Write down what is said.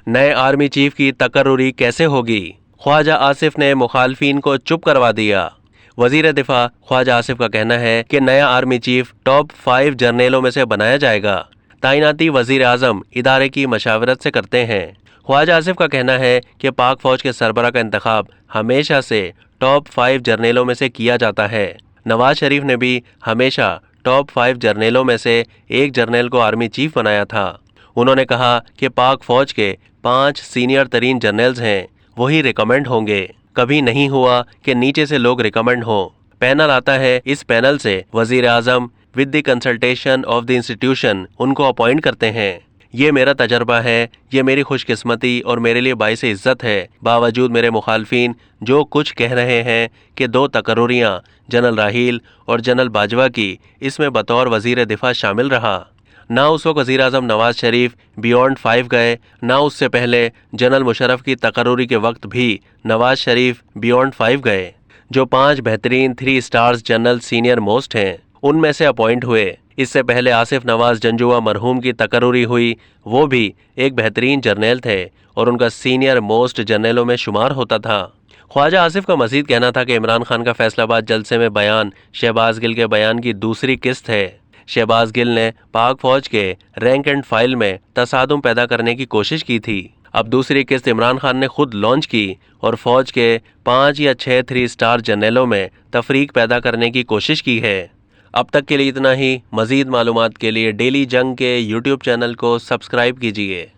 नए army chief की तकर्रुरी कैसे होगी? ख्वाजा आसिफ ने मुखालफिन को चुप करवा दिया। वजीर दिफा ख्वाजा आसिफ का कहना है कि नया आर्मी चीफ टॉप 5 जर्नेलों में से बनाया जाएगा। तैनाती वजीर आजम इदारे की मशावरत से करते हैं। ख्वाजा आसिफ का कहना है कि पाक फौज के सरबरा का इंतखाब हमेशा से टॉप 5 जर्नेलों में से किया जाता है। नवाज शरीफ ने भी हमेशा टॉप 5 जर्नेलों में से एक जर्नल को आर्मी चीफ बनाया था। उन्होंने कहा कि पाक फौज के 5 सीनियर तरीन जर्नल्स हैं, वही रिकमेंड होंगे। कभी नहीं हुआ कि नीचे से लोग रिकमेंड हो। पैनल आता है, इस पैनल से वजीर आजम with the consultation of the institution उनको अपॉइंट करते हैं। ये मेरा तजर्बा है, ये मेरी खुशकिस्मती और मेरे लिए बाइस इज्जत है। बावजूद मेरे मुखालफिन जो कुछ कह रहे हैं कि 2 तकर्रुरियां जनरल राहील और जनरल बाजवा की, इसमें बतौर वजीर दिफा शामिल रहा। ना उस वक्त वज़ीर आज़म नवाज शरीफ बियॉन्ड 5 गए, ना उससे पहले जनरल मुशर्रफ की तकर्रुरी के वक्त भी नवाज शरीफ बियॉन्ड 5 गए। जो 5 बेहतरीन 3 स्टार्स जनरल सीनियर मोस्ट हैं, उनमें से अपॉइंट हुए। इससे पहले आसिफ नवाज जंजुआ मरहूम की तकर्रुरी हुई, वो भी एक बेहतरीन जर्नल थे और उनका सीनियर मोस्ट जर्नलों में शुमार होता था। ख्वाजा आसिफ का मजीद कहना था कि इमरान खान का फैसलाबाद जलसे में बयान शहबाज गिल के बयान की दूसरी किस्त है। शहबाज गिल ने पाक फौज के रैंक एंड फाइल में तसादुम पैदा करने की कोशिश की थी। अब दूसरी किस्त इमरान खान ने खुद लॉन्च की और फौज के 5 या 6 3 स्टार जर्नलों में तफरीक पैदा करने की कोशिश की है। अब तक के लिए इतना ही। मजीद मालूमात के लिए डेली जंग के यूट्यूब चैनल को सब्सक्राइब कीजिए।